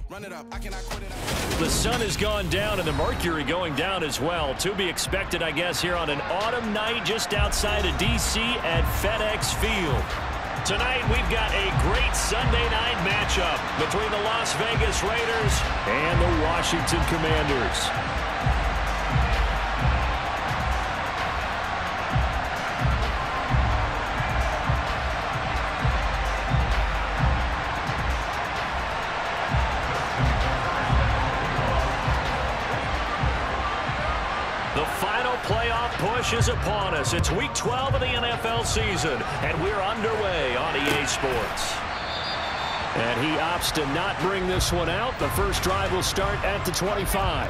Run it up. I cannot quit it. The sun has gone down and the mercury going down as well. To be expected, I guess, here on an autumn night just outside of D.C. at FedEx Field. Tonight, we've got a great Sunday night matchup between the Las Vegas Raiders and the Washington Commanders. The final playoff push is upon us. It's week 12 of the NFL season, and we're underway on EA Sports. And he opts to not bring this one out. The first drive will start at the 25.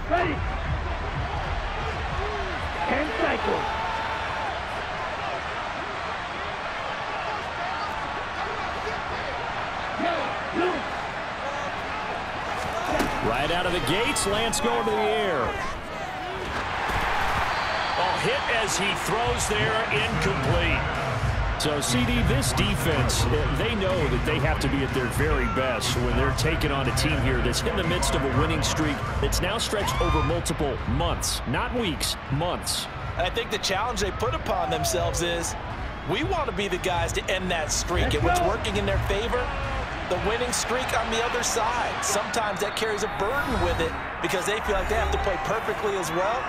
Ready? 10 cycles. Right out of the gates, Lance going to the air. Oh, hit as he throws there, incomplete. So, CD, this defense, they know that they have to be at their very best when they're taking on a team here that's in the midst of a winning streak that's now stretched over multiple months, not weeks, months. I think the challenge they put upon themselves is we want to be the guys to end that streak. And what's working in their favor? The winning streak on the other side. Sometimes that carries a burden with it because they feel like they have to play perfectly as well.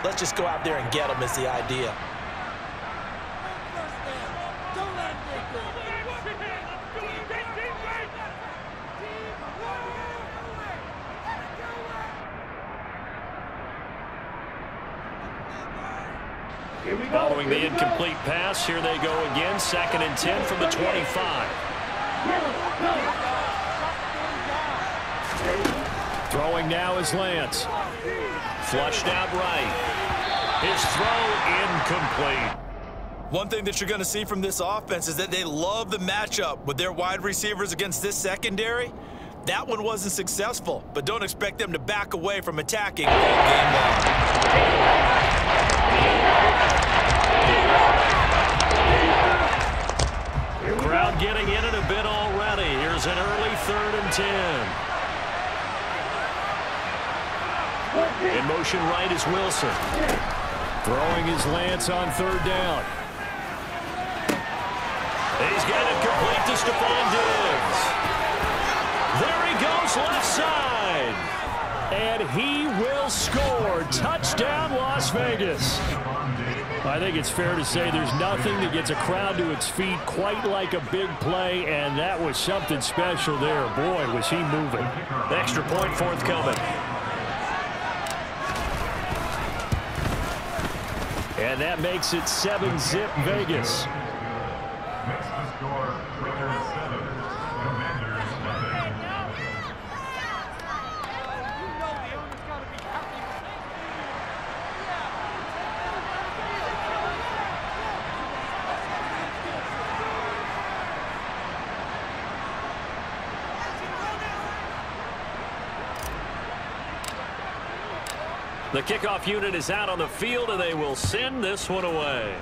Let's just go out there and get them is the idea. Following the incomplete pass, here they go again. 2nd and 10 from the 25. Throwing now is Lance. Flushed out right. His throw incomplete. One thing that you're going to see from this offense is that they love the matchup with their wide receivers against this secondary. That one wasn't successful, but don't expect them to back away from attacking all game long. Crowd getting in it a bit already. Here's an early 3rd and 10. In motion right is Wilson. Throwing his Lance on 3rd down. He's got it complete to Stephon Diggs. There he goes left side. And he will score. Touchdown, Las Vegas. I think it's fair to say there's nothing that gets a crowd to its feet quite like a big play, and that was something special there. Boy, was he moving. Extra point forthcoming. And that makes it 7-zip Vegas. Makes the score Raiders 7, Commanders nothing. The kickoff unit is out on the field, and they will send this one away.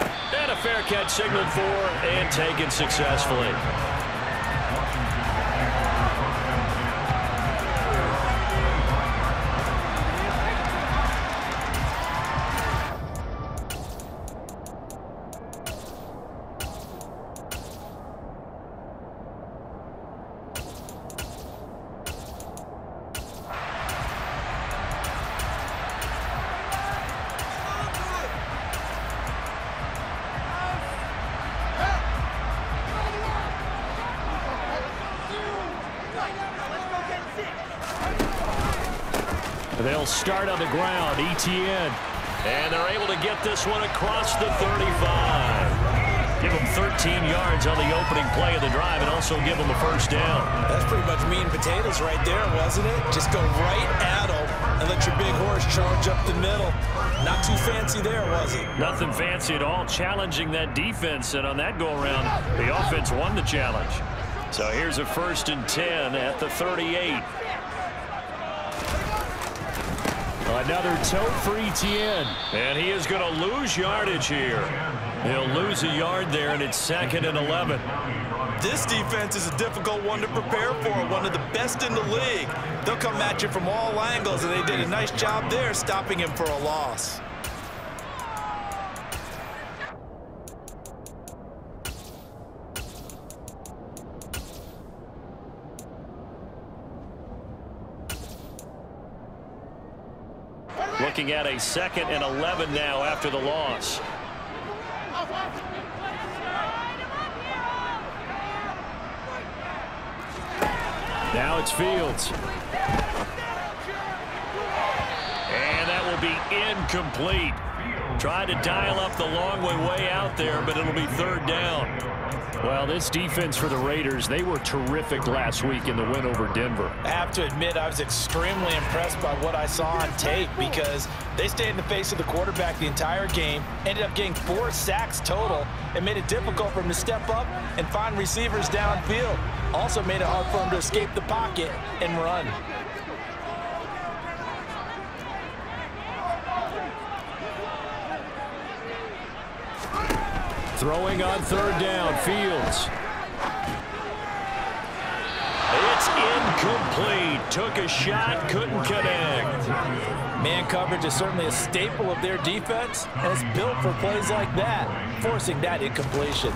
And a fair catch signaled for and taken successfully. They'll start on the ground, ETN. And they're able to get this one across the 35. Give them 13 yards on the opening play of the drive and also give them a first down. That's pretty much meat and potatoes right there, wasn't it? Just go right at them and let your big horse charge up the middle. Not too fancy there, was it? Nothing fancy at all, challenging that defense, and on that go-around, the offense won the challenge. So here's a 1st and 10 at the 38. Another tote for Etienne, and he is going to lose yardage here. He'll lose a yard there, and it's 2nd and 11. This defense is a difficult one to prepare for, one of the best in the league. They'll come at you from all angles, and they did a nice job there stopping him for a loss. Looking at a 2nd and 11 now after the loss. Now it's Fields. And that will be incomplete. Trying to dial up the long way out there, but it'll be 3rd down. Well, this defense for the Raiders, they were terrific last week in the win over Denver. I have to admit, I was extremely impressed by what I saw on tape because they stayed in the face of the quarterback the entire game, ended up getting 4 sacks total, and made it difficult for him to step up and find receivers downfield. Also made it hard for him to escape the pocket and run. Throwing on 3rd down, Fields. It's incomplete. Took a shot, couldn't connect. Man coverage is certainly a staple of their defense, and it's built for plays like that, forcing that incompletion.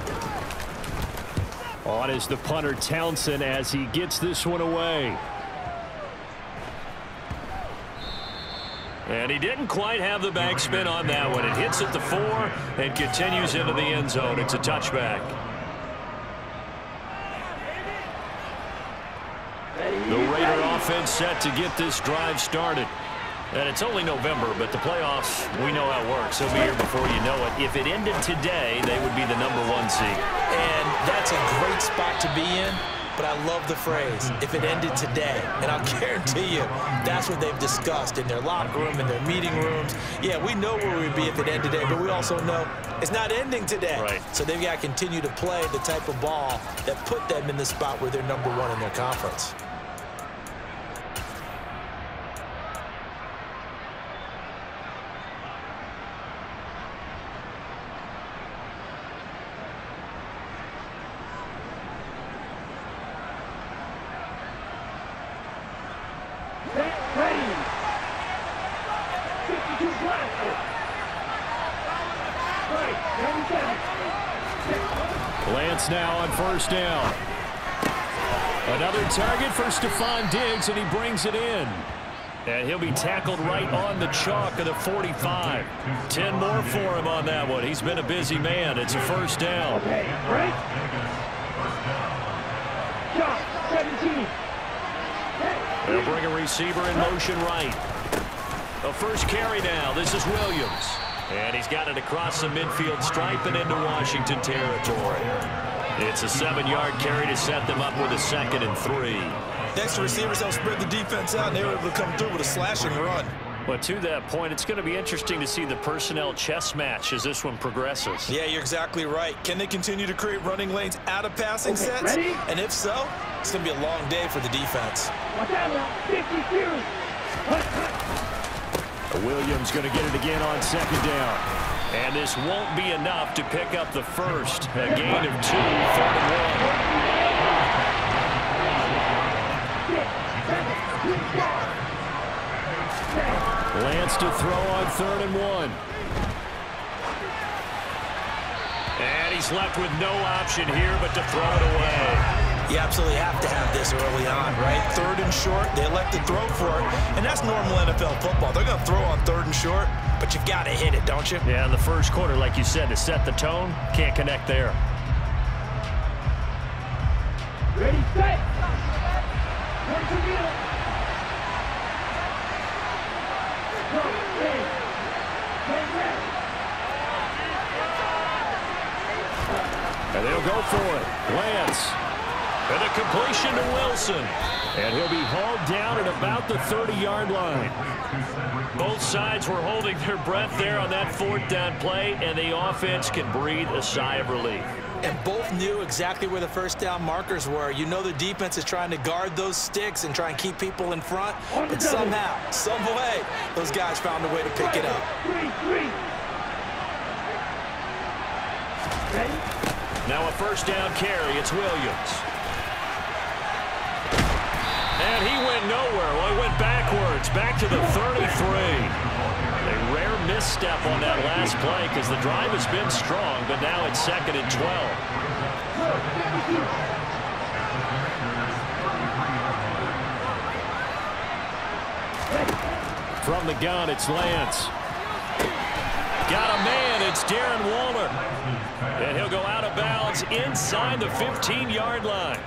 On is the punter, Townsend, as he gets this one away. And he didn't quite have the backspin on that one. It hits at the 4 and continues into the end zone. It's a touchback. The Raider offense set to get this drive started. And it's only November, but the playoffs, we know how it works. They'll be here before you know it. If it ended today, they would be the #1 seed. And that's a great spot to be in. But I love the phrase, if it ended today. And I'll guarantee you, that's what they've discussed in their locker room, in their meeting rooms. Yeah, we know where we'd be if it ended today, but we also know it's not ending today. Right. So they've got to continue to play the type of ball that put them in the spot where they're #1 in their conference. Lance now on 1st down. Another target for Stephon Diggs, and he brings it in. And he'll be tackled right on the chalk of the 45. 10 more for him on that one. He's been a busy man. It's a 1st down. Okay, right. Shot, 17. They'll bring a receiver in motion right. A 1st carry now. This is Williams. And he's got it across the midfield stripe and into Washington territory. It's a 7-yard carry to set them up with a 2nd and 3. Next, receivers help spread the defense out, and they were able to come through with a slashing run. But to that point, it's going to be interesting to see the personnel chess match as this one progresses. Yeah, you're exactly right. Can they continue to create running lanes out of passing sets? Ready? And if so, it's going to be a long day for the defense. Watch out now. 52. Williams going to get it again on 2nd down. And this won't be enough to pick up the 1st. A gain of 2, 3rd and 1. Lance to throw on 3rd and 1. And he's left with no option here but to throw it away. You absolutely have to have this early on, right? 3rd and short, they elect to throw for it, and that's normal NFL football. They're going to throw on 3rd and short, but you've got to hit it, don't you? Yeah, in the 1st quarter, like you said, to set the tone, can't connect there. Ready, set. One to middle. Go, stay. Stay ready. And they'll go for it. Lance. And a completion to Wilson. And he'll be hauled down at about the 30-yard line. Both Both sides were holding their breath there on that fourth down play, and the offense can breathe a sigh of relief. And both knew exactly where the first down markers were. You know the defense is trying to guard those sticks and try and keep people in front. But somehow, some way, those guys found a way to pick it up. Now a first down carry. It's Williams. And he went nowhere. Well, he went backwards, back to the 33. A rare misstep on that last play because the drive has been strong, but now it's 2nd and 12. From the gun, it's Lance. Got a man. It's Darren Waller. And he'll go out of bounds inside the 15-yard line.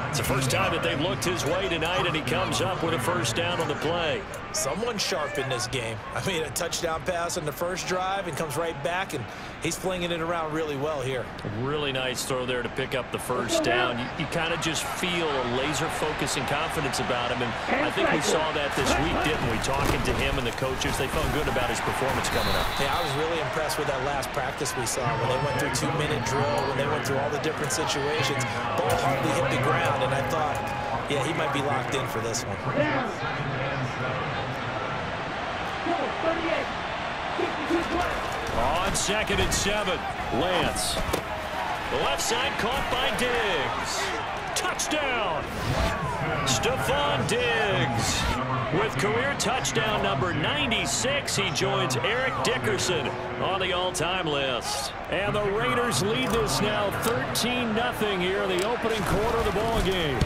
It's the first time that they've looked his way tonight, and he comes up with a first down on the play. Someone sharp in this game. I mean, a touchdown pass on the first drive and comes right back, and he's flinging it around really well here. Really nice throw there to pick up the first down. You kind of just feel a laser focus and confidence about him, and I think we saw that this week, didn't we? Talking to him and the coaches, they felt good about his performance coming up. Yeah, I was really impressed with that last practice we saw when they went through 2-minute drill, when they went through all the different situations. Ball hardly hit the ground, and I thought, yeah, he might be locked in for this one. On 2nd and 7, Lance. The left side caught by Diggs. Touchdown! Stephon Diggs. With career touchdown number 96, he joins Eric Dickerson on the all-time list. And the Raiders lead this now 13-0 here in the opening quarter of the ball game.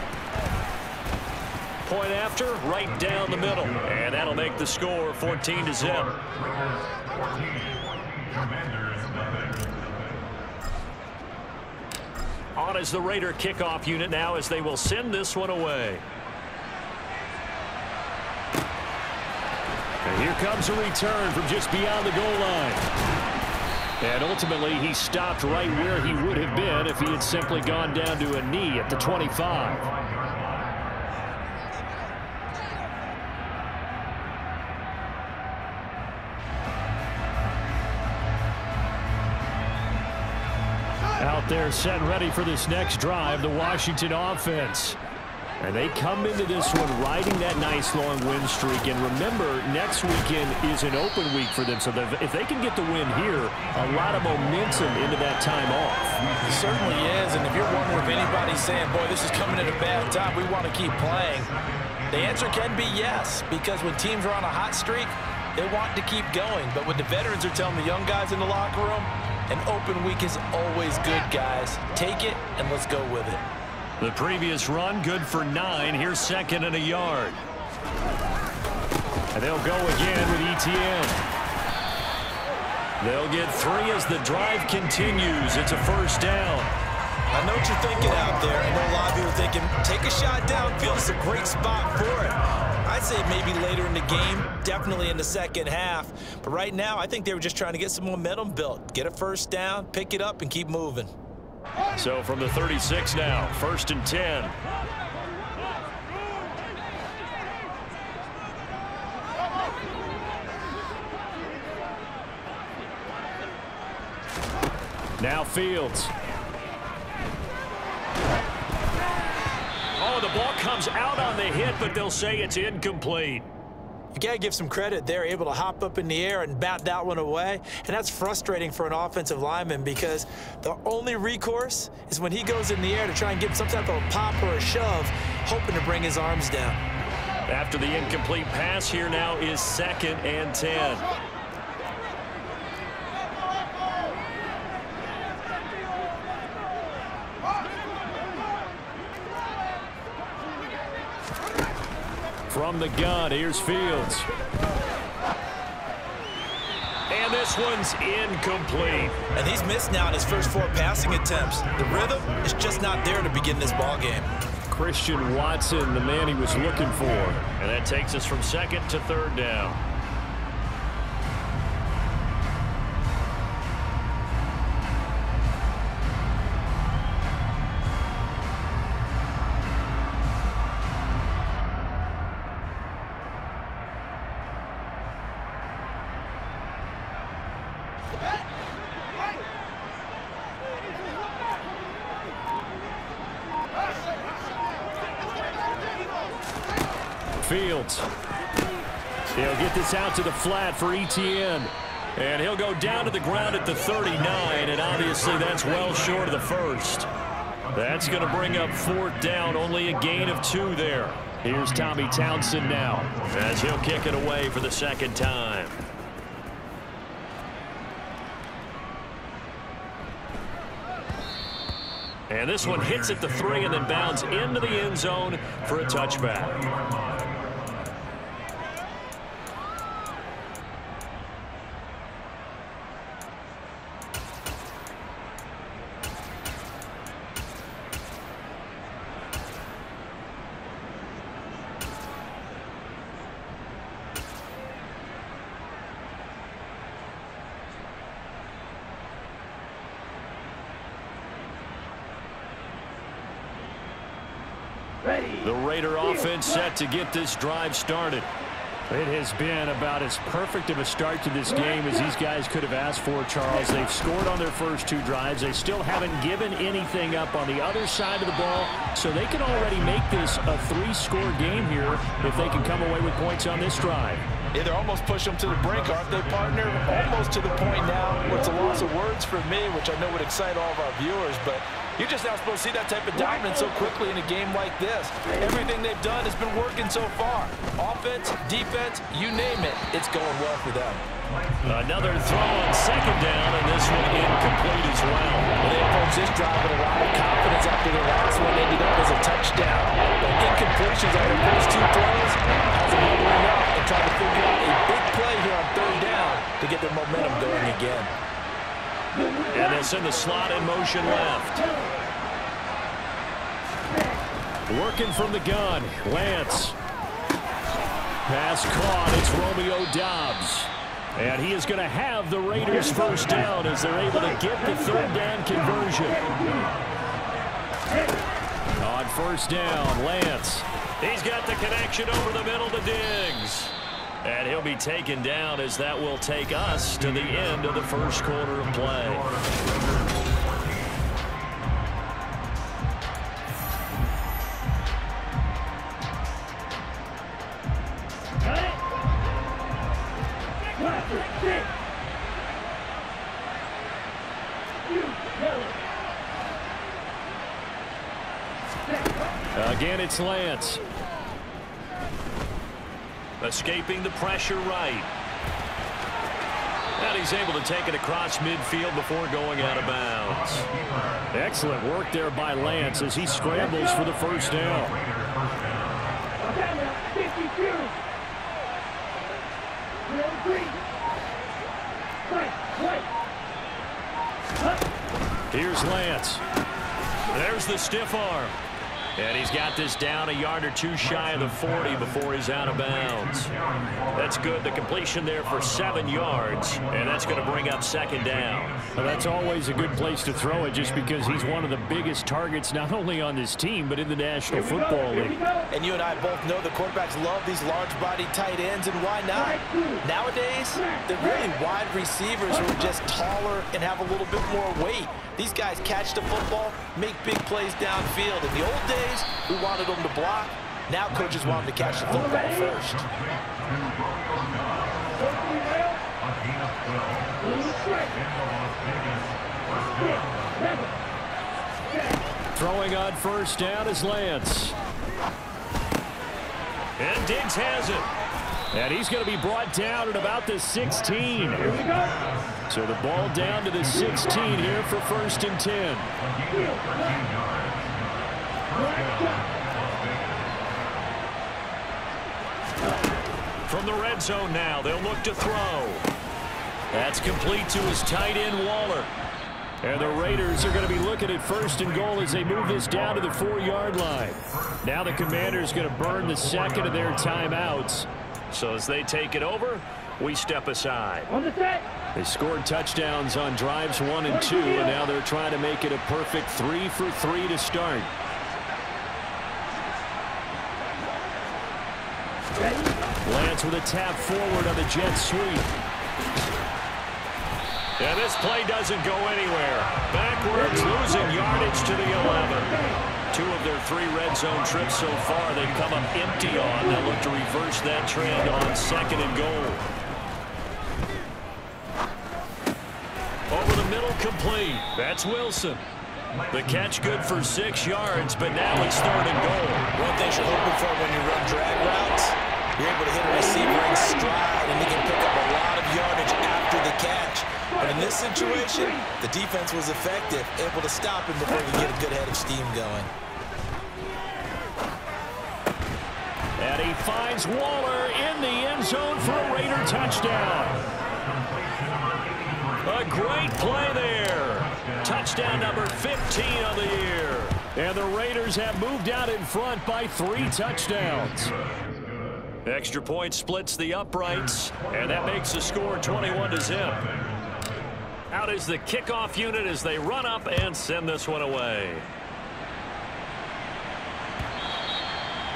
Point after, right down the middle. And that'll make the score 14-0. On is the Raider kickoff unit now as they will send this one away. And here comes a return from just beyond the goal line. And ultimately, he stopped right where he would have been if he had simply gone down to a knee at the 25. Out there set ready for this next drive, the Washington offense. And they come into this one riding that nice long win streak. And remember, next weekend is an open week for them. So if they can get the win here, a lot of momentum into that time off. It certainly is. And if you're wondering if anybody's saying, boy, this is coming at a bad time, we want to keep playing, the answer can be yes. Because when teams are on a hot streak, they want to keep going. But what the veterans are telling the young guys in the locker room, an open week is always good, guys. Take it, and let's go with it. The previous run, good for 9. Here's 2nd and a yard. And they'll go again with Etienne. They'll get 3 as the drive continues. It's a first down. I know what you're thinking out there. I know a lot of people are thinking, take a shot downfield. It's a great spot for it. I'd say maybe later in the game, definitely in the second half. But right now, I think they were just trying to get some momentum built. Get a first down, pick it up, and keep moving. So from the 36 now, 1st and 10. Now Fields. Oh, the ball comes out on the hit, but they'll say it's incomplete. You got to give some credit. They're able to hop up in the air and bat that one away. And that's frustrating for an offensive lineman because the only recourse is when he goes in the air to try and give some type of a pop or a shove, hoping to bring his arms down. After the incomplete pass, here now is 2nd and 10. From the gun, here's Fields. And this one's incomplete. And he's missed now in his first 4 passing attempts. The rhythm is just not there to begin this ball game. Christian Watson, the man he was looking for. And that takes us from 2nd to 3rd down. midfield. He'll get this out to the flat for ETN. And he'll go down to the ground at the 39, and obviously that's well short of the first. That's going to bring up 4th down, only a gain of 2 there. Here's Tommy Townsend now, as he'll kick it away for the 2nd time. And this one hits at the 3 and then bounds into the end zone for a touchback. The Raider offense set to get this drive started. It has been about as perfect of a start to this game as these guys could have asked for, Charles. They've scored on their first 2 drives. They still haven't given anything up on the other side of the ball, so they can already make this a 3-score game here if they can come away with points on this drive. Yeah, they're almost pushing them to the brink, aren't they, partner? Almost to the point now where it's a loss of words for me, which I know would excite all of our viewers, but you're just not supposed to see that type of dominance so quickly in a game like this. Everything they've done has been working so far. Offense, defense, you name it, it's going well for them. Another throw on 2nd down, and this one incomplete as well. They approached this drive with a lot of confidence after the last one ended up as a touchdown. But incompletions on their first 2 throws has them moving up and trying to figure out a big play here on 3rd down to get their momentum going again. And they'll send the slot in motion left. Working from the gun, Lance. Pass caught, it's Romeo Doubs. And he is going to have the Raiders' 1st down as they're able to get the 3rd down conversion. On 1st down, Lance. He's got the connection over the middle to Diggs. And he'll be taken down as that will take us to the end of the 1st quarter of play. Again, it's Lance. Escaping the pressure right. And he's able to take it across midfield before going out of bounds. Excellent work there by Lance as he scrambles for the 1st down. Here's Lance. There's the stiff arm. And he's got this down a yard or 2 shy of the 40 before he's out of bounds. That's good. The completion there for 7 yards, and that's going to bring up 2nd down. Well, that's always a good place to throw it just because he's one of the biggest targets not only on this team but in the National Football League. And you and I both know the quarterbacks love these large-bodied tight ends, and why not? Nowadays, they're really wide receivers who are just taller and have a little bit more weight. These guys catch the football, make big plays downfield. In the old days, we wanted them to block. Now coaches want them to catch the football first. Throwing on 1st down is Lance. And Diggs has it. And he's going to be brought down at about the 16. So the ball down to the 16 here for 1st and 10. From the red zone now, they'll look to throw. That's complete to his tight end, Waller. And the Raiders are going to be looking at 1st and goal as they move this down to the 4-yard line. Now the Commanders going to burn the 2nd of their timeouts. So as they take it over, we step aside. They scored touchdowns on drives 1 and 2, and now they're trying to make it a perfect 3 for 3 to start. Lance with a tap forward on the jet sweep. And this play doesn't go anywhere. Backwards, losing yardage to the 11. 2 of their 3 red zone trips so far they've come up empty on. They'll look to reverse that trend on 2nd and goal. Over the middle, complete. That's Wilson. The catch good for 6 yards, but now it's 3rd and goal. One thing you're hoping for when you run drag routes, you're able to hit a receiver in stride, and he can pick up a lot of yardage after the catch. But in this situation, the defense was effective, able to stop him before he get a good head of steam going. And he finds Waller in the end zone for a Raider touchdown. A great play there. Touchdown number 15 of the year. And the Raiders have moved out in front by 3 touchdowns. Extra point splits the uprights, and that makes the score 21-0. Out is the kickoff unit as they run up and send this one away.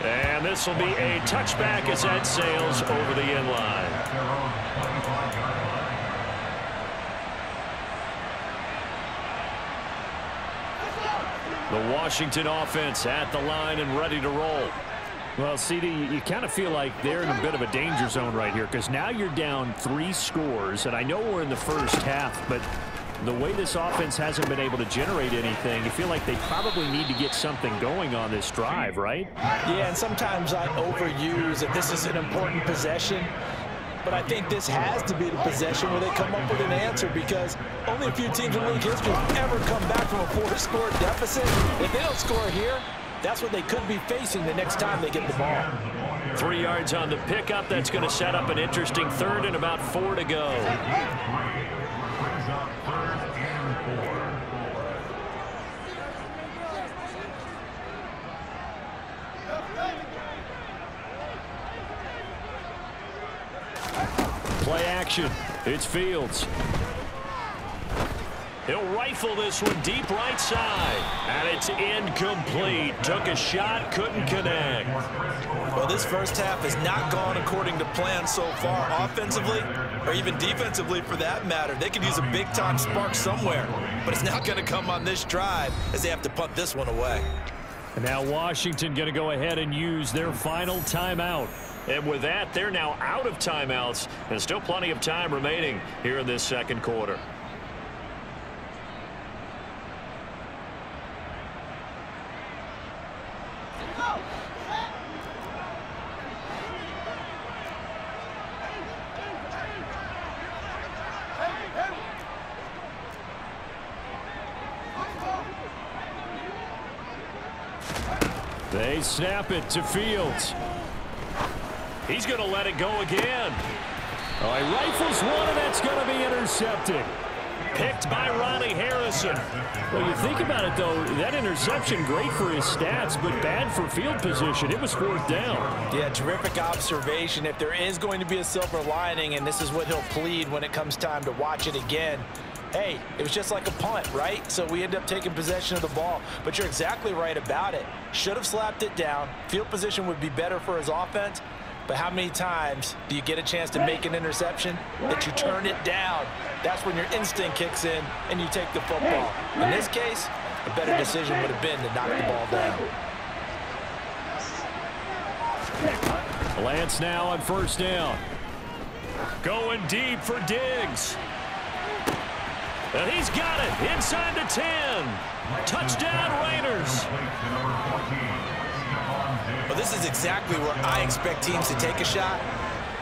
And this will be a touchback as that sails over the end line. The Washington offense at the line and ready to roll. Well, CD, you kind of feel like they're in a bit of a danger zone right here because now you're down 3 scores, and I know we're in the first half, but the way this offense hasn't been able to generate anything, you feel like they probably need to get something going on this drive, right? Yeah, and sometimes I overuse that this is an important possession. But I think this has to be the possession where they come up with an answer because only a few teams in league history have ever come back from a 4-score deficit. If they don't score here, that's what they could be facing the next time they get the ball. 3 yards on the pickup. That's going to set up an interesting 3rd and about 4 to go. Play action. It's Fields. He'll rifle this one deep right side. And it's incomplete. Took a shot, couldn't connect. Well, this first half has not gone according to plan so far offensively or even defensively for that matter. They could use a big-time spark somewhere, but it's not going to come on this drive as they have to punt this one away. And now Washington going to go ahead and use their final timeout. And with that, they're now out of timeouts and still plenty of time remaining here in this second quarter. They snap it to Fields. He's going to let it go again. Oh, he rifles one, and that's going to be intercepted. Picked by Ronnie Harrison. Well, you think about it, though, that interception, great for his stats, but bad for field position. It was 4th down. Yeah, terrific observation. If there is going to be a silver lining, and this is what he'll plead when it comes time to watch it again, hey, it was just like a punt, right? So we end up taking possession of the ball. But you're exactly right about it. Should have slapped it down. Field position would be better for his offense. But how many times do you get a chance to make an interception that you turn it down? That's when your instinct kicks in and you take the football. In this case, a better decision would have been to knock the ball down. Lance now on 1st down. Going deep for Diggs. And he's got it inside the 10. Touchdown Raiders. Well, this is exactly where I expect teams to take a shot.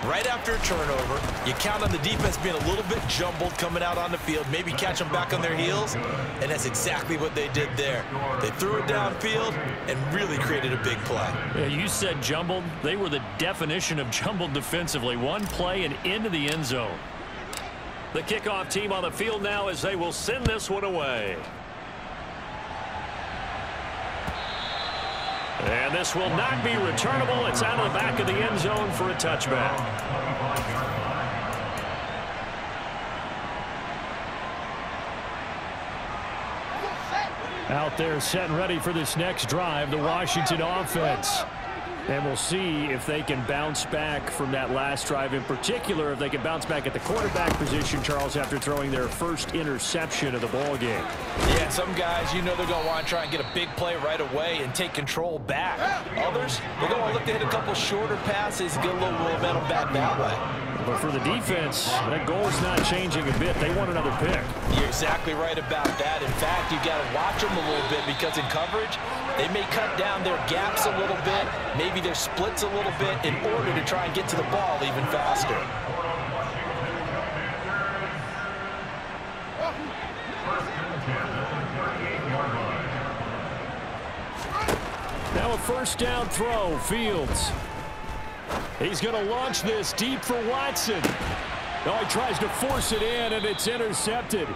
Right after a turnover, you count on the defense being a little bit jumbled coming out on the field, maybe catch them back on their heels, and that's exactly what they did there. They threw it downfield and really created a big play. Yeah, you said jumbled. They were the definition of jumbled defensively. One play and into the end zone. The kickoff team on the field now as they will send this one away. And this will not be returnable. It's out of the back of the end zone for a touchback. Out there set and ready for this next drive, the Washington offense. And we'll see if they can bounce back from that last drive, in particular if they can bounce back at the quarterback position, Charles, after throwing their first interception of the ball game. Yeah, some guys, you know they're going to want to try and get a big play right away and take control back. Others, they're going to look to hit a couple shorter passes and get a little momentum back that way. But for the defense, that goal's not changing a bit. They want another pick. You're exactly right about that. In fact, you've got to watch them a little bit because in coverage, they may cut down their gaps a little bit, maybe their splits a little bit in order to try and get to the ball even faster. Now a first down throw, Fields. He's going to launch this deep for Watson. Oh, he tries to force it in, and it's intercepted.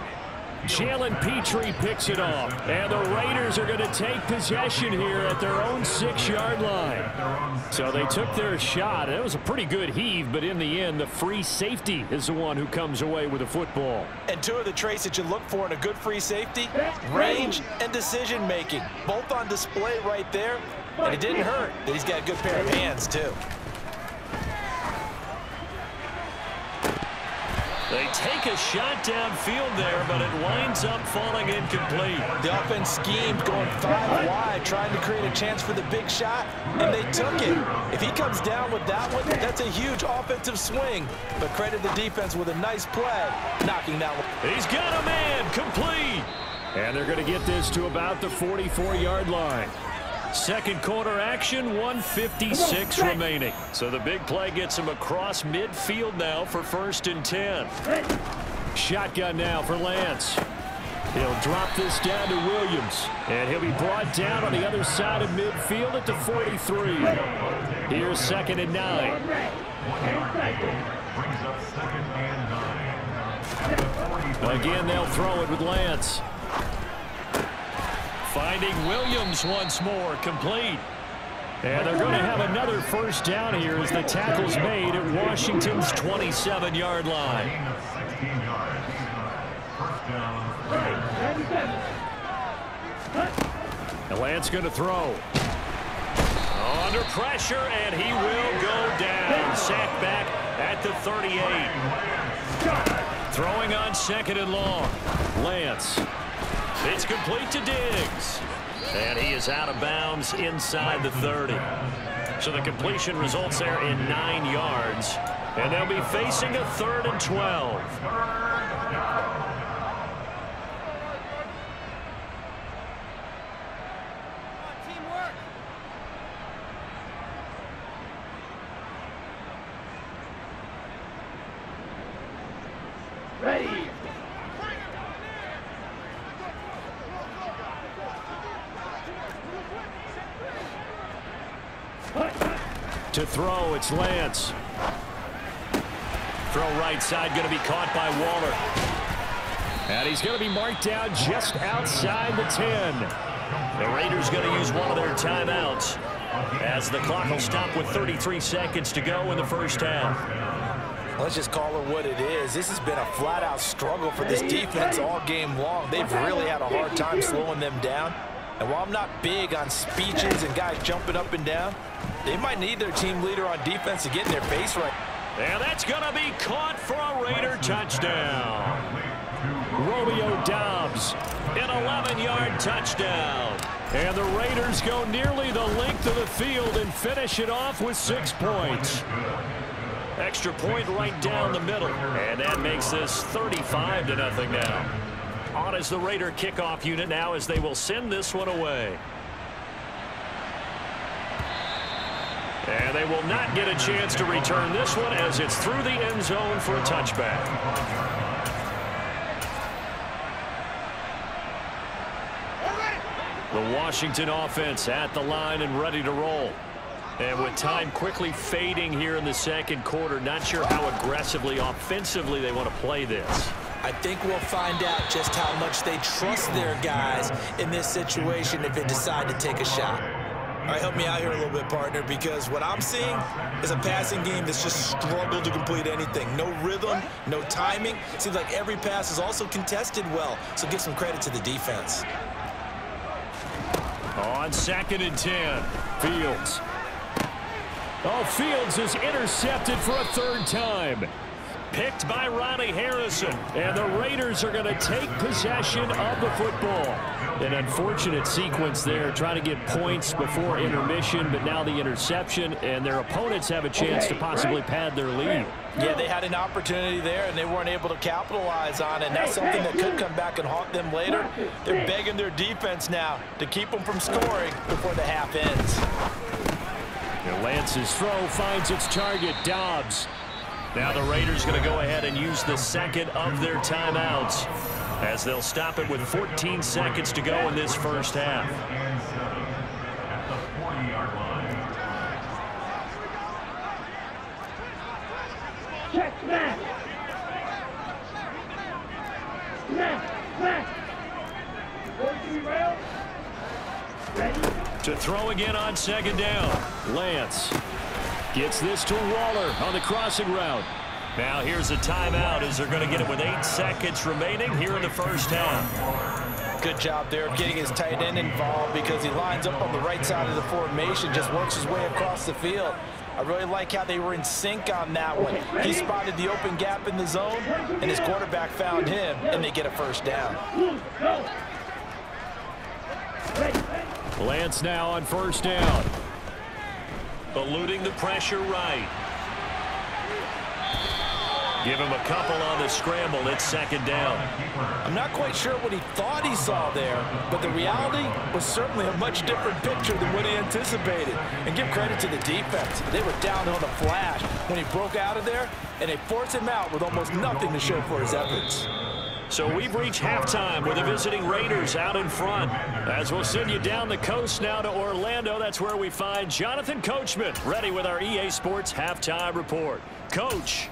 Jalen Petrie picks it off, and the Raiders are going to take possession here at their own 6-yard line. So they took their shot. It was a pretty good heave, but in the end, the free safety is the one who comes away with the football. And two of the traits that you look for in a good free safety, range and decision-making, both on display right there. And it didn't hurt that he's got a good pair of hands, too. They take a shot downfield there, but it winds up falling incomplete. The offense schemed going 5 wide, trying to create a chance for the big shot, and they took it. If he comes down with that one, that's a huge offensive swing. But credit the defense with a nice play, knocking that one. He's got a man, complete. And they're going to get this to about the 44-yard line. Second quarter action, 1:56 remaining. So the big play gets him across midfield now for 1st and 10. Shotgun now for Lance. He'll drop this down to Williams. And he'll be brought down on the other side of midfield at the 43. Here's 2nd and 9. Again, they'll throw it with Lance. Finding Williams once more, complete. And they're going to have another first down here as the tackle's made at Washington's 27-yard line. And Lance going to throw. Under pressure, and he will go down. Sacked back at the 38. Throwing on 2nd and long. Lance. It's complete to Diggs. And he is out of bounds inside the 30. So the completion results there in 9 yards. And they'll be facing a 3rd and 12. Ready. To throw, it's Lance. Throw right side, going to be caught by Waller. And he's going to be marked down just outside the 10. The Raiders going to use one of their timeouts as the clock will stop with 33 seconds to go in the first half. Let's just call it what it is. This has been a flat-out struggle for this defense all game long. They've really had a hard time slowing them down. And while I'm not big on speeches and guys jumping up and down, they might need their team leader on defense to get in their face right. And that's going to be caught for a Raider touchdown. Romeo Doubs, an 11-yard touchdown. And the Raiders go nearly the length of the field and finish it off with 6 points. Extra point right down the middle. And that makes this 35-0 now. On is the Raider kickoff unit now as they will send this one away. And they will not get a chance to return this one as it's through the end zone for a touchback. The Washington offense at the line and ready to roll. And with time quickly fading here in the second quarter, not sure how aggressively, offensively they want to play this. I think we'll find out just how much they trust their guys in this situation if they decide to take a shot. All right, help me out here a little bit, partner, because what I'm seeing is a passing game that's just struggled to complete anything. No rhythm, no timing. Seems like every pass is also contested well, so give some credit to the defense. On 2nd and 10, Fields. Oh, Fields is intercepted for a third time. Picked by Ronnie Harrison. And the Raiders are going to take possession of the football. An unfortunate sequence there, trying to get points before intermission, but now the interception, and their opponents have a chance to possibly pad their lead. Yeah, they had an opportunity there, and they weren't able to capitalize on it. And that's something that could come back and haunt them later. They're begging their defense now to keep them from scoring before the half ends. And Lance's throw finds its target, Dobbs. Now the Raiders going to go ahead and use the second of their timeouts as they'll stop it with 14 seconds to go in this first half. At the 40-yard line. Check, smash. Smash, smash. Going to be railed. Ready? To throw again on second down. Lance gets this to Waller on the crossing route. Now here's a timeout as they're going to get it with 8 seconds remaining here in the first half. Good job there of getting his tight end involved because he lines up on the right side of the formation, just works his way across the field. I really like how they were in sync on that one. He spotted the open gap in the zone, and his quarterback found him, and they get a first down. Lance now on first down. Eluding the pressure right. Give him a couple on the scramble. It's second down. I'm not quite sure what he thought he saw there, but the reality was certainly a much different picture than what he anticipated. And give credit to the defense. They were down on the flash when he broke out of there, and they forced him out with almost nothing to show for his efforts. So we've reached halftime with the visiting Raiders out in front. As we'll send you down the coast now to Orlando, that's where we find Jonathan Coachman ready with our EA Sports Halftime Report. Coach.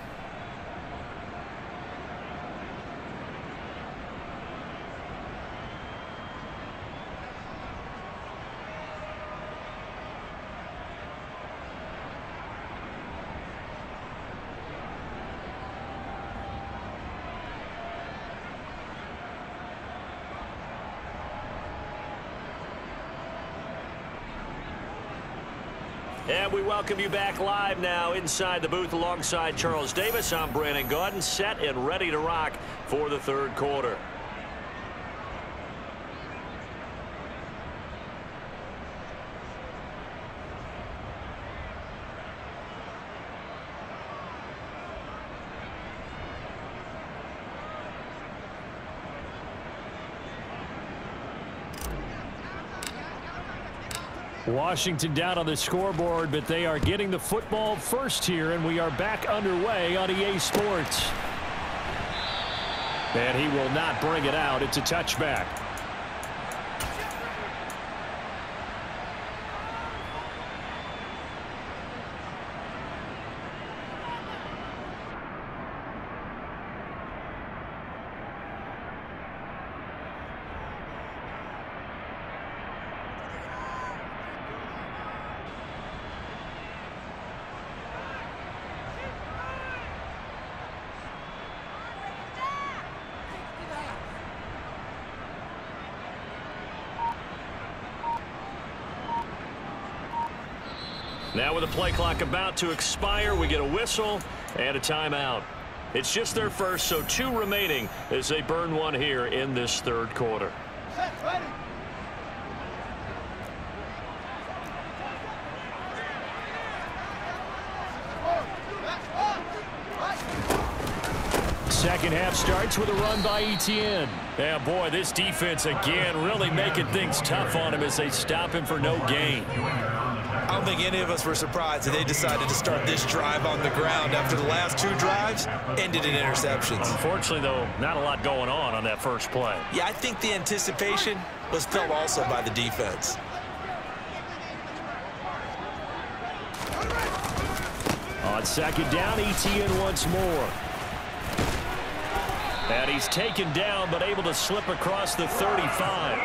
And we welcome you back live now inside the booth alongside Charles Davis. I'm Brandon Gaudin, set and ready to rock for the third quarter. Washington down on the scoreboard, but they are getting the football first here, and we are back underway on EA Sports. And he will not bring it out. It's a touchback. Now with the play clock about to expire, we get a whistle and a timeout. It's just their first, so 2 remaining as they burn one here in this third quarter. Second half starts with a run by Etienne. Yeah, boy, this defense again really making things tough on him as they stop him for no gain. I don't think any of us were surprised that they decided to start this drive on the ground after the last 2 drives ended in interceptions. Unfortunately, though, not a lot going on that first play. Yeah, I think the anticipation was felt also by the defense. On second down, Etienne once more. And he's taken down, but able to slip across the 35.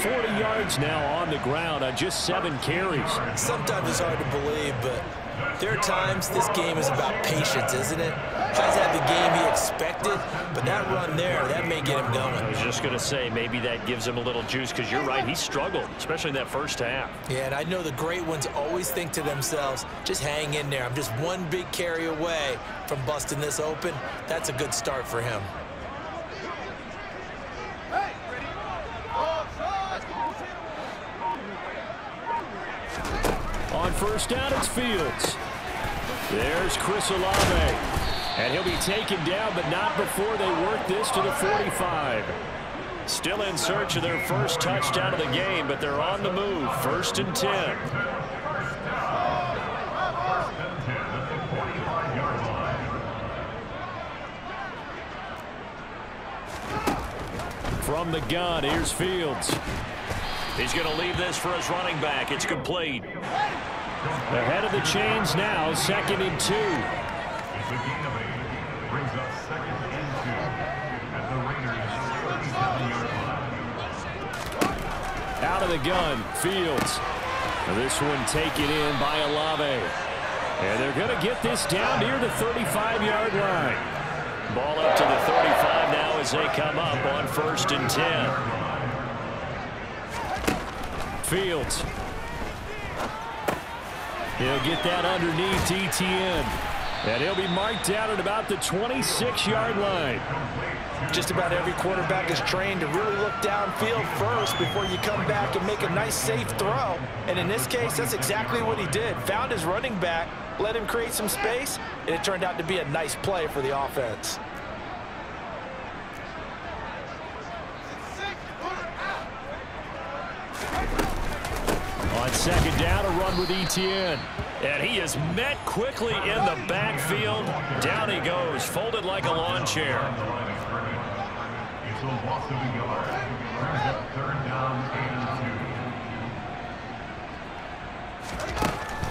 40 yards now on the ground on just 7 carries. Sometimes it's hard to believe, but there are times this game is about patience, isn't it? Has had the game he expected, but that run there, that may get him going. I was just going to say, maybe that gives him a little juice, because you're right, he struggled, especially in that first half. Yeah, and I know the great ones always think to themselves, just hang in there. I'm just one big carry away from busting this open. That's a good start for him. On first down, it's Fields. There's Chris Olave. And he'll be taken down, but not before they work this to the 45. Still in search of their first touchdown of the game, but they're on the move. 1st and 10. From the gun, here's Fields. He's going to leave this for his running back. It's complete. Ahead of the chains now, 2nd and 2. Brings up 2nd and 2 at the Raiders' 37-yard line. Out of the gun, Fields. Now this one taken in by Olave. And they're going to get this down near the 35-yard line. Ball up to the 35 now as they come up on 1st and 10. Fields. He'll get that underneath Etienne. And he'll be marked down at about the 26-yard line. Just about every quarterback is trained to really look downfield first before you come back and make a nice, safe throw. And in this case, that's exactly what he did. Found his running back, let him create some space, and it turned out to be a nice play for the offense. On 2nd down, a run with Etienne. And he is met quickly in the backfield. Down he goes, folded like a lawn chair. It's a loss of a yard. Brings up 3rd down and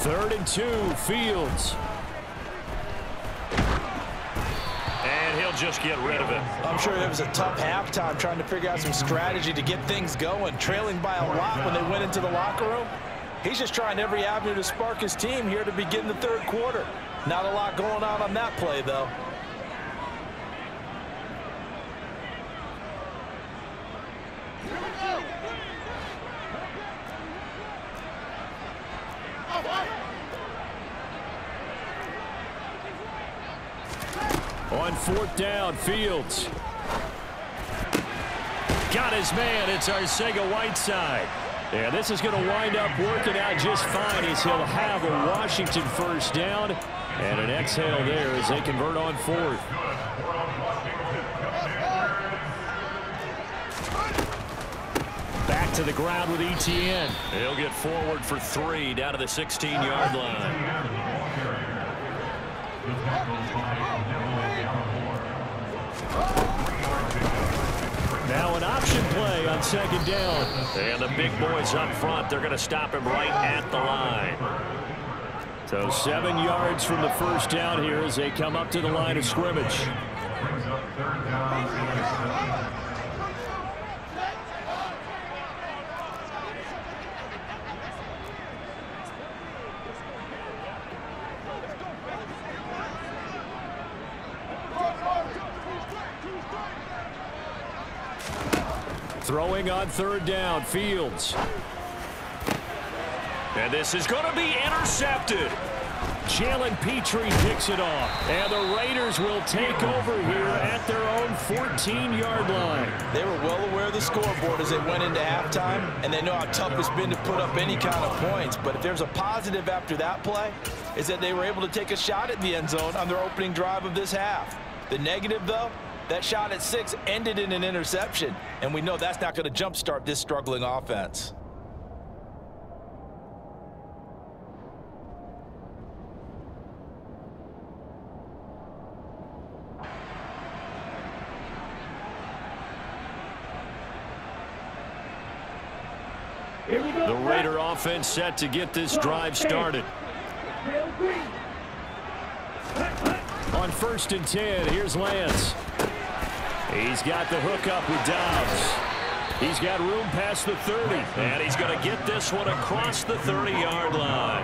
2. 3rd and 2, Fields. And he'll just get rid of it. I'm sure it was a tough halftime trying to figure out some strategy to get things going, trailing by a lot when they went into the locker room. He's just trying every avenue to spark his team here to begin the 3rd quarter. Not a lot going on that play, though. On 4th down, Fields. Got his man. It's Arcega-Whiteside. And this is going to wind up working out just fine as he'll have a Washington 1st down. And an exhale there as they convert on 4th. Back to the ground with Etienne. He'll get forward for 3 down to the 16-yard line. Now an option play on 2nd down. And the big boys up front, they're going to stop him right at the line. So 7 yards from the 1st down here as they come up to the line of scrimmage. Brings up 3rd down and 7. Throwing on 3rd down, Fields. And this is going to be intercepted. Jalen Petrie picks it off. And the Raiders will take over here at their own 14-yard line. They were well aware of the scoreboard as they went into halftime, and they know how tough it's been to put up any kind of points. But if there's a positive after that play, is that they were able to take a shot at the end zone on their opening drive of this half. The negative, though, that shot at 6 ended in an interception, and we know that's not going to jumpstart this struggling offense. The Raider offense set to get this drive started. On 1st and 10, here's Lance. He's got the hook up with Dobbs. He's got room past the 30, and he's going to get this one across the 30-yard line.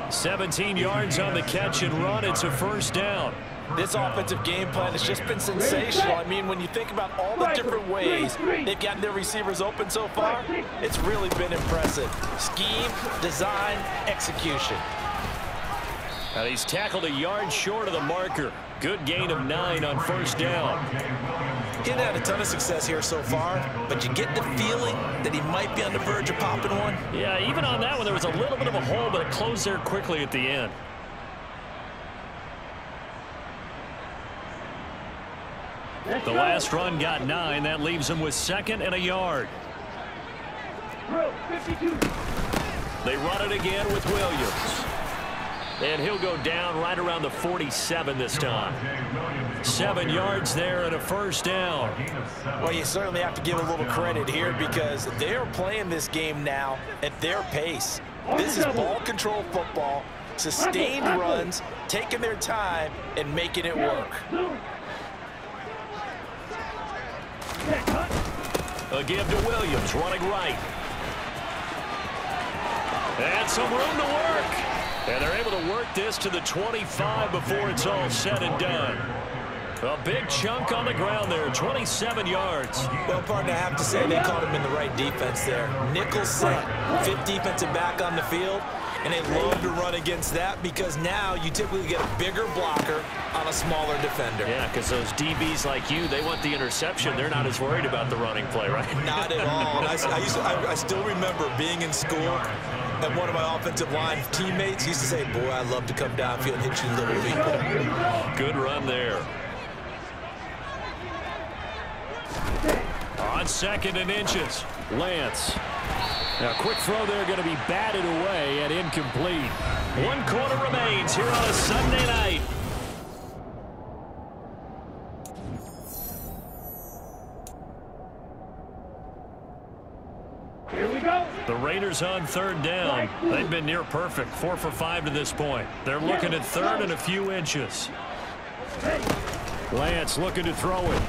17 yards on the catch and run. It's a 1st down. This offensive game plan has just been sensational. I mean, when you think about all the different ways they've gotten their receivers open so far, it's really been impressive. Scheme, design, execution. And he's tackled a yard short of the marker. Good gain of 9 on first down. He hadn't had a ton of success here so far, but you get the feeling that he might be on the verge of popping one. Yeah, even on that one, there was a little bit of a hole, but it closed there quickly at the end. The last run got 9. That leaves him with 2nd and a yard. They run it again with Williams. And he'll go down right around the 47 this time. 7 yards there and a first down. Well, you certainly have to give a little credit here because they're playing this game now at their pace. This is ball control football, sustained runs, taking their time and making it work. A give to Williams, running right. And some room to work. And they're able to work this to the 25 before it's all said and done. A big chunk on the ground there, 27 yards. Well, partner, I have to say they caught him in the right defense there. Nickel set, 5th defensive back on the field, and they love to run against that because now you typically get a bigger blocker on a smaller defender. Yeah, because those DBs like you, they want the interception. They're not as worried about the running play, right? Not at all. I still remember being in school, and one of my offensive line teammates used to say, boy, I'd love to come downfield and hit you little people. Good run there. On 2nd and inches, Lance. Now, quick throw there going to be batted away and incomplete. 1 quarter remains here on a Sunday night. Here we go. The Raiders on 3rd down. They've been near perfect, 4 for 5 to this point. They're looking at 3rd and a few inches. Lance looking to throw it.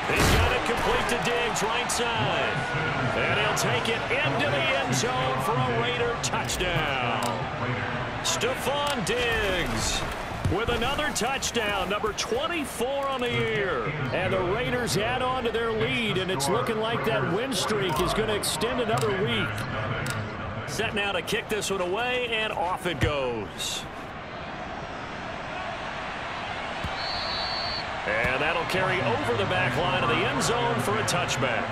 He's got it complete to Diggs, right side. And he'll take it into the end zone for a Raider touchdown. Stephon Diggs with another touchdown, number 24 on the year. And the Raiders add on to their lead, and it's looking like that win streak is going to extend another week. Set now to kick this one away, and off it goes. And that'll carry over the back line of the end zone for a touchback.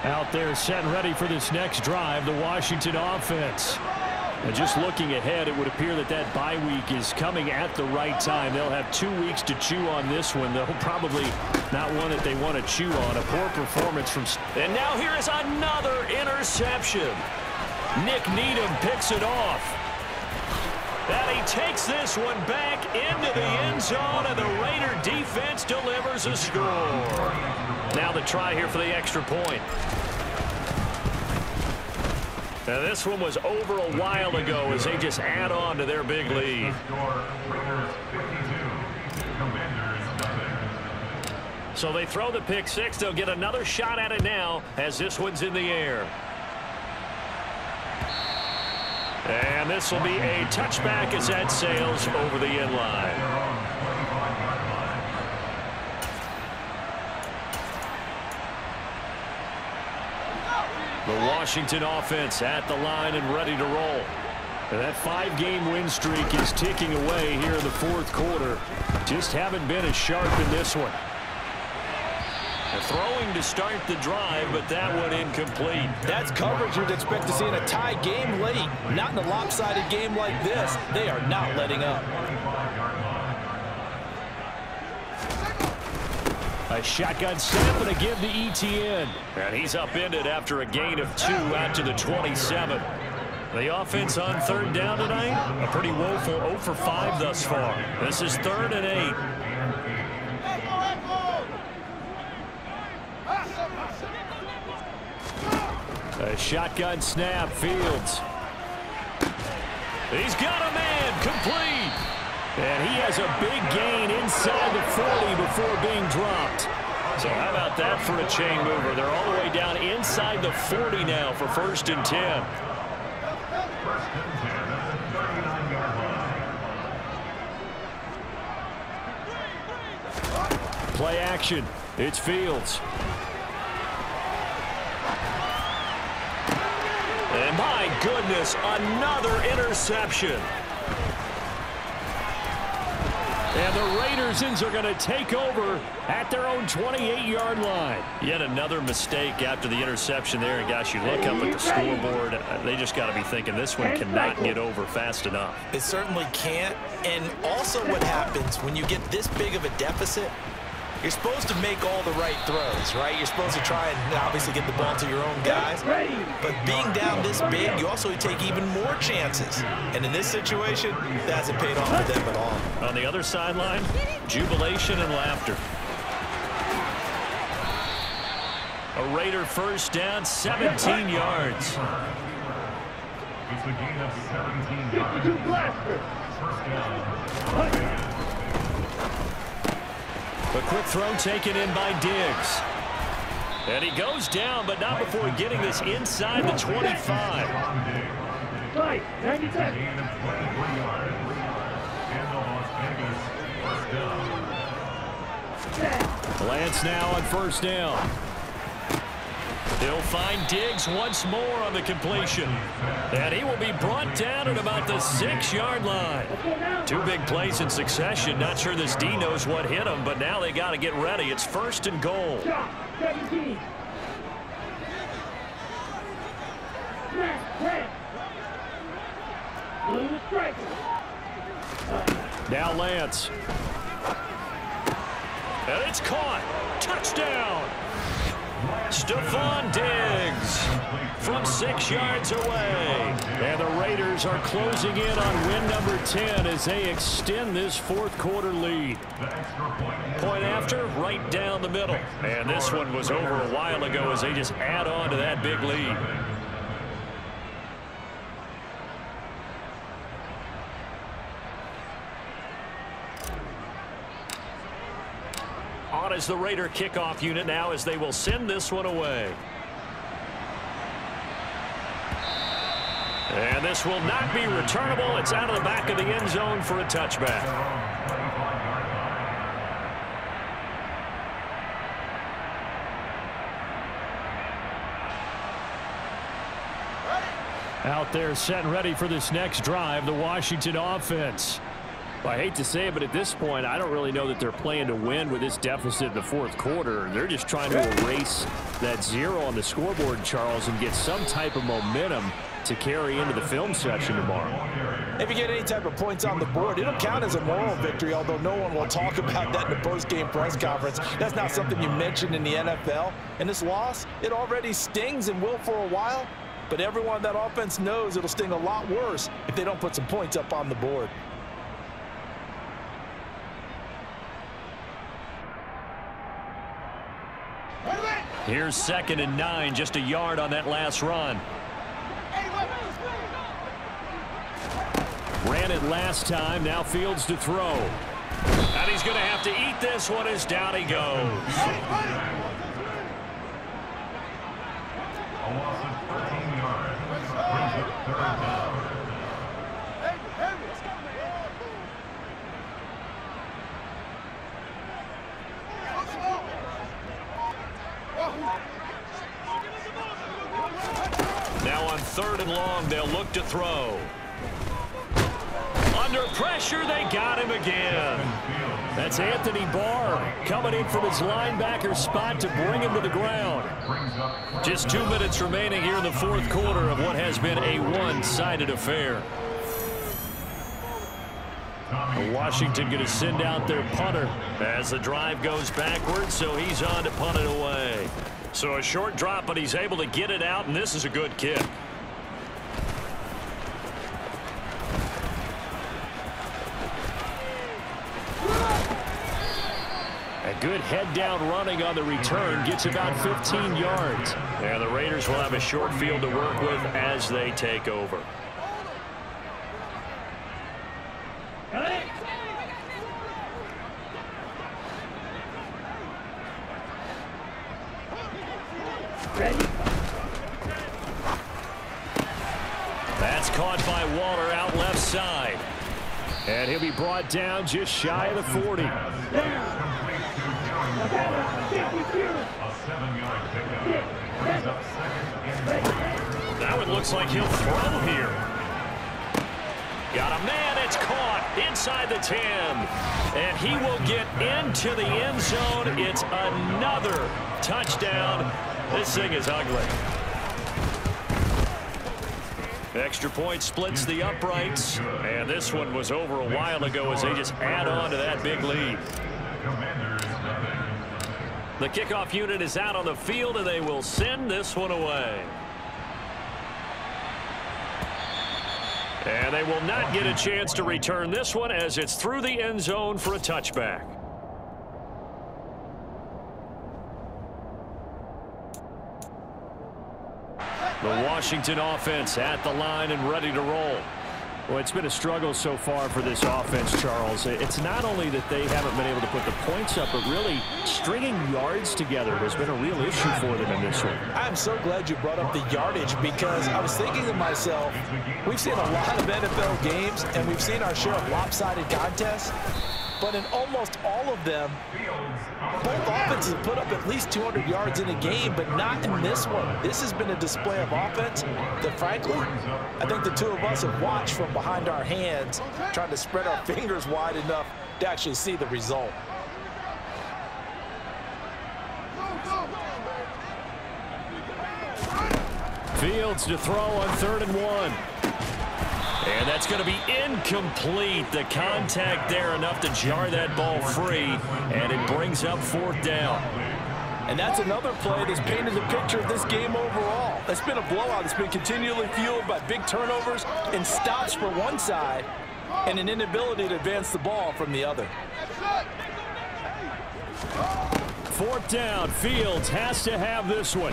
Out there set and ready for this next drive, the Washington offense. And just looking ahead, it would appear that that bye week is coming at the right time. They'll have 2 weeks to chew on this one, though probably not one that they want to chew on. A poor performance from... And now here is another interception. Nick Needham picks it off. And he takes this one back into the end zone, and the Raider defense delivers a score. Now the try here for the extra point. Now this one was over a while ago as they just add on to their big lead. So they throw the pick 6. They'll get another shot at it now as this one's in the air. And this will be a touchback as that sails over the end line. The Washington offense at the line and ready to roll. And that 5-game win streak is ticking away here in the 4th quarter. Just haven't been as sharp in this one. And throwing to start the drive, but that one incomplete. That's coverage you'd expect to see in a tie game late. Not in a lopsided game like this. They are not letting up. A shotgun snap and a give to ETN. And he's upended after a gain of 2 out to the 27. The offense on 3rd down tonight, a pretty woeful 0 for 5 thus far. This is 3rd and 8. A shotgun snap, Fields. He's got a man, complete. And he has a big gain inside the 40 before being dropped. So how about that for a chain mover? They're all the way down inside the 40 now for 1st and 10. Play action. It's Fields. And my goodness, another interception. And the Raidersons are going to take over at their own 28-yard line. Yet another mistake after the interception there. And, gosh, you look up at the scoreboard. They just got to be thinking this one cannot get over fast enough. It certainly can't. And also what happens when you get this big of a deficit, you're supposed to make all the right throws, right? You're supposed to try and obviously get the ball to your own guys. But being down this big, you also take even more chances. And in this situation, that hasn't paid off for them at all. On the other sideline, jubilation and laughter. A Raider 1st down, 17 yards. It's a gain of 17 yards. 1st down. A quick throw taken in by Diggs. And he goes down, but not before getting this inside the 25. Right, 97. Gain of 23 yards. And the Las Vegas 1st down. Lance now on 1st down. He'll find Diggs once more on the completion. And he will be brought down at about the 6-yard line. 2 big plays in succession. Not sure this D knows what hit him, but now they got to get ready. It's 1st and goal. 17. Now Lance. And it's caught. Touchdown. Stephon Diggs from 6 yards away. And the Raiders are closing in on win number 10 as they extend this 4th quarter lead. Point after, right down the middle. And this one was over a while ago as they just add on to that big lead. On as the Raider kickoff unit now as they will send this one away. And this will not be returnable. It's out of the back of the end zone for a touchback. Out there set and ready for this next drive, the Washington offense. Well, I hate to say it, but at this point, I don't really know that they're playing to win with this deficit in the 4th quarter. They're just trying to erase that 0 on the scoreboard, Charles, and get some type of momentum to carry into the film session tomorrow. If you get any type of points on the board, it'll count as a moral victory, although no one will talk about that in the post-game press conference. That's not something you mentioned in the NFL. And this loss, it already stings and will for a while, but everyone on that offense knows it'll sting a lot worse if they don't put some points up on the board. Here's 2nd and 9, just a yard on that last run. Ran it last time, now Fields to throw. And he's going to have to eat this one as down he goes. A loss of 13 yards. Brings up 3rd down. Now on 3rd and long, they'll look to throw. Under pressure, they got him again. That's Anthony Barr coming in from his linebacker spot to bring him to the ground. Just 2 minutes remaining here in the 4th quarter of what has been a one-sided affair. Washington going to send out their punter as the drive goes backwards, so he's on to punt it away. So a short drop, but he's able to get it out, and this is a good kick. A good head-down running on the return gets about 15 yards. And the Raiders will have a short field to work with as they take over. That's caught by Waller out left side. And he'll be brought down just shy of the 40. A 7-yard pickup. Brings up second and 10. Now it looks like he'll throw here. Got a man, it's caught inside the 10. And he will get into the end zone. It's another touchdown. This thing is ugly. Extra point splits the uprights. And this one was over a while ago as they just add on to that big lead. The kickoff unit is out on the field, and they will send this one away. And they will not get a chance to return this one as it's through the end zone for a touchback. The Washington offense at the line and ready to roll. Well, it's been a struggle so far for this offense, Charles. It's not only that they haven't been able to put the points up, but really stringing yards together has been a real issue for them in this one. I'm so glad you brought up the yardage because I was thinking to myself, we've seen a lot of NFL games and we've seen our share of lopsided contests, but in almost all of them, both offenses put up at least 200 yards in a game, but not in this one. This has been a display of offense that, frankly, I think the two of us have watched from behind our hands, trying to spread our fingers wide enough to actually see the result. Fields to throw on 3rd and 1. And that's going to be incomplete. The contact there enough to jar that ball free, and it brings up 4th down. And that's another play that's painted the picture of this game overall. It's been a blowout. It's been continually fueled by big turnovers and stops for one side and an inability to advance the ball from the other. 4th down. Fields has to have this one.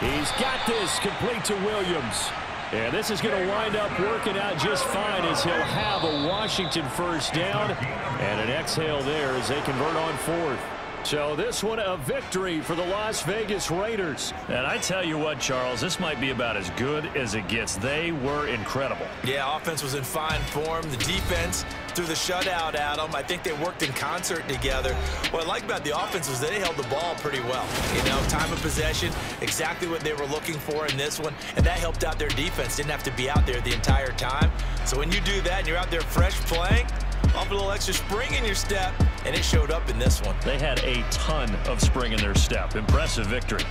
He's got this complete to Williams. And this is going to wind up working out just fine as he'll have a Washington 1st down and an exhale there as they convert on 4th. So this one a victory for the Las Vegas Raiders. And I tell you what, Charles, this might be about as good as it gets. They were incredible. Yeah, offense was in fine form. The defense through the shutout, Adam. I think they worked in concert together. What I like about the offense was they held the ball pretty well. You know, time of possession, exactly what they were looking for in this one, and that helped out their defense. Didn't have to be out there the entire time. So when you do that and you're out there fresh playing, off a little extra spring in your step, and it showed up in this one. They had a ton of spring in their step. Impressive victory.